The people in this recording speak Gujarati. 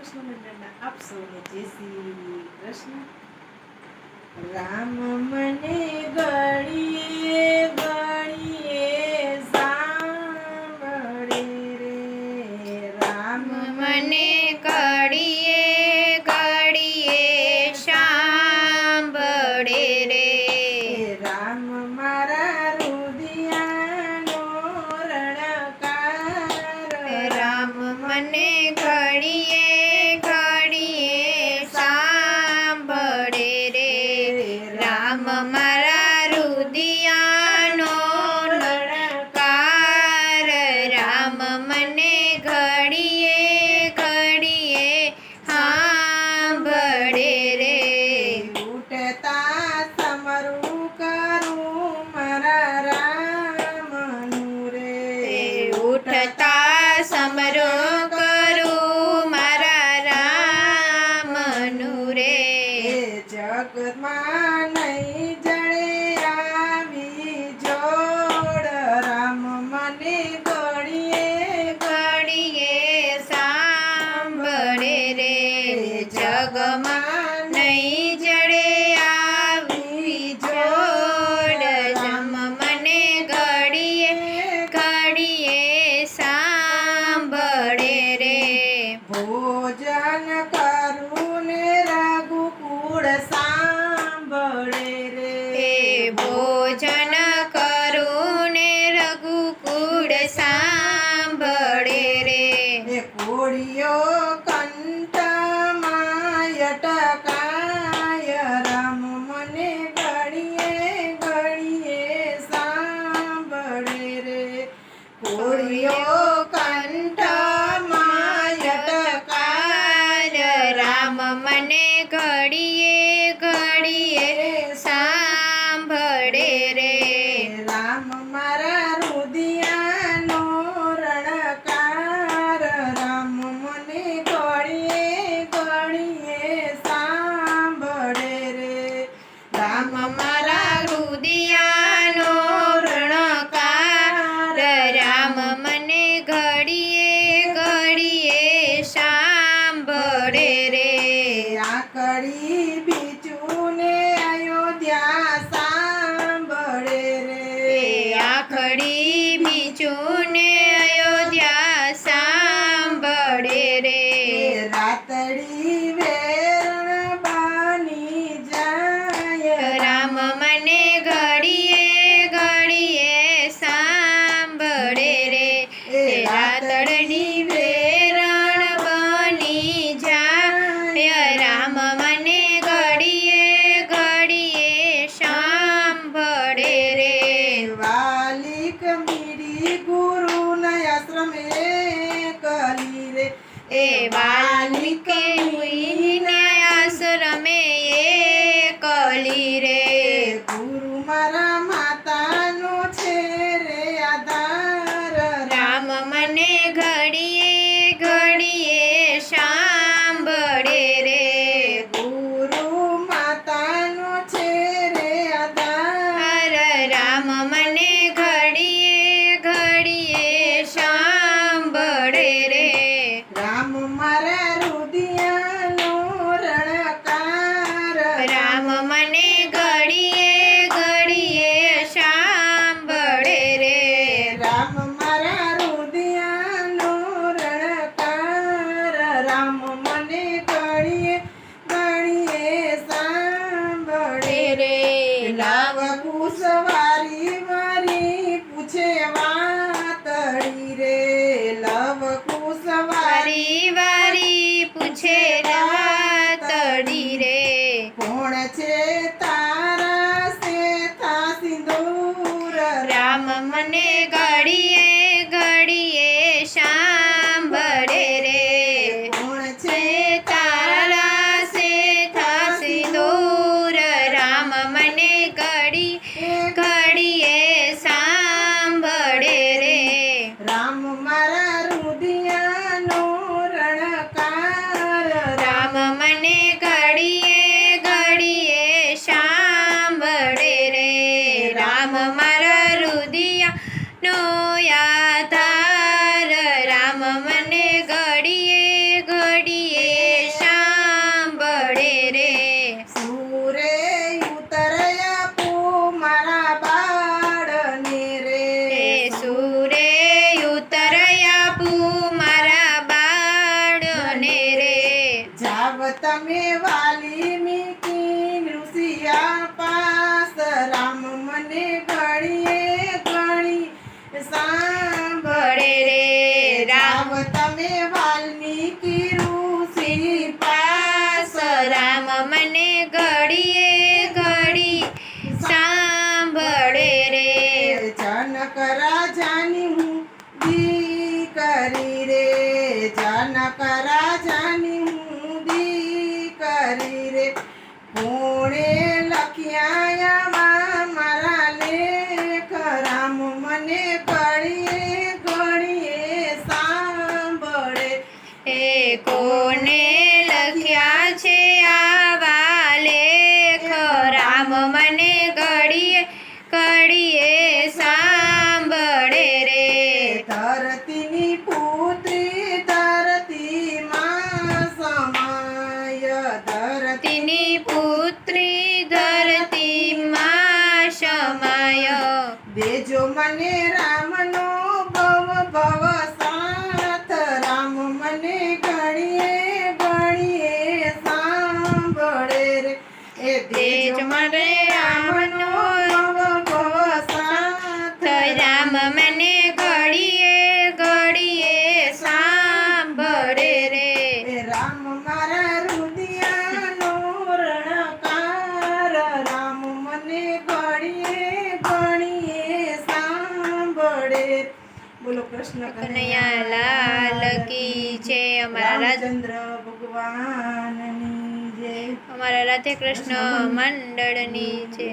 કૃષ્ણ મંડળના આપ સૌને જય શ્રી કૃષ્ણ. રામ મને ગળીએ ગળીએ સાંભળે રે, રામ મને ઘડીએ ઘડીએ સાંભળે રે. રામ મારા રુદિયાનો રણકાર, રામ મને ઘડીએ ઘડીએ સાંભળે રે. રામ મારા રુદિયાનો રણકાર, રામ મને ઘડીએ ઘડીએ સાંભળે રે. ઉઠતા સમરું કરું મારા રામનું રે, ઉઠતા સમરો કરું મારા રામનું રે. જગતમાં નહીં જડે આવી જોડ, રામ મને ઘડીએ ઘડીએ સાંભળે રે. જગમાં નહીં જડે આવી જોડ, રામ મને ઘડીએ ઘડીએ સાંભળે રે. ભોજન કરું ને રઘુકુળ સાંભળે રે, ભોજન કરું ને રઘુકુળ સાંભળે રે. કોળીઓ કંઠમાં અટકાય, રામ મને ઘડીએ ઘડીએ સાંભળે રે. કોળીઓ કંઠમાં અટકાય, રામ મને ઘડીએ ઘડીએ સાંભળે રે. રામ મારા રુદિયાનો રણકાર, રામ મને ઘડીએ ઘડીએ સાંભળે રે. રામ મારા રુદિયાનો રણકાર, રામ મને ઘડીએ ઘડીએ સાંભળે રે. આકડી બીજું ને અયોધ્યા સાંભળે રે, આખડી બીજું ને અયોધ્યા સાંભળે રે. રાતડી વેરણ બની જાય, રામ મને ઘડીએ ઘડીએ સાંભળે રે. રાતડી વેરણ બની જાય, રામ મને ઘડીએ ઘડીએ સાંભળે રે. વાલિક મીરી ગુરુ આશ્રમે કલી રે, એ વાલ્મીકે મુનિના આશ્રમે કલી રે. ગુરુ મારા માતાનો છે રે આધાર, રામ મને ઘડીએ ઘડીએ સાંભળે રે. ગુરુ માતાનો છે રે આધાર, રામ મને ઘડીએ ઘડીએ સાંભળે રે. રામ મારા રુદિયાનો રણકાર, રામ મને ઘડીએ ઘડીએ સાંભળે રે. રામ મારા રુદિયાનો રણકાર, રામ મને ઘડીએ ઘડીએ સાંભળે રે. લાવ કુશવારી મારી પૂછે વાતડી રે, લવ કુશવારી વારી વારી પૂછે રાતડી રે. કોણ છે તારા શેથા સિંદૂર, રામ મને ઘડીએ ઘડીએ સાંભળે રે. કોણ છે તારા શેથા સિંદૂર, રામ મને ઘડીએ ઘડીએ સાંભળે રે. રામ મારા રુદિયાનો રણકાર, રામ મને ઘડીએ ઘડીએ સાંભળે રે. રામ મારા રુદિયાનો આધાર, રામ મને ઘડીએ ઘડીએ તમે વાલ્મીકી ઋષિયા પાસ રામ મને ઘડીએ ઘડી સાંભળે રે રામ તમે વાલ્મીકી ઋષિ પાસ રામ મને ઘડીએ ઘડી સાંભળે રે જનક રાજાની હું દીકરી રે જનક રાજાની હું દીકરી રે કોણે લખ્યા મારા લેખ રામ મને ઘડીએ ઘડીએ સાંભળે એ કોને લખ્યા છે આવા લેખ રામ મને ઘડીએ ઘડીએ સાંભળે રે ધરતીની પુત્રી ધરતીમાં સમાય તેની પુત્રી ધરતીમાં સમાય દેજો મને રામનો ભવ ભવ સાથ રામ મને ઘડીએ ઘડીએ સાંભળે રે એ દેજો મને રામનો ભવ ભવ સાથ રામ મને ઘડીએ ઘડીએ સાંભળે રે એ રામ મારા હૃદયનો રણકાર રામ મને ઘડીએ ઘડીએ સાંભળે બોલો કૃષ્ણ કનૈયા લાલ કી છે. અમારા રામચંદ્ર ભગવાનની જય. અમારા રાધે કૃષ્ણ મંડળની છે.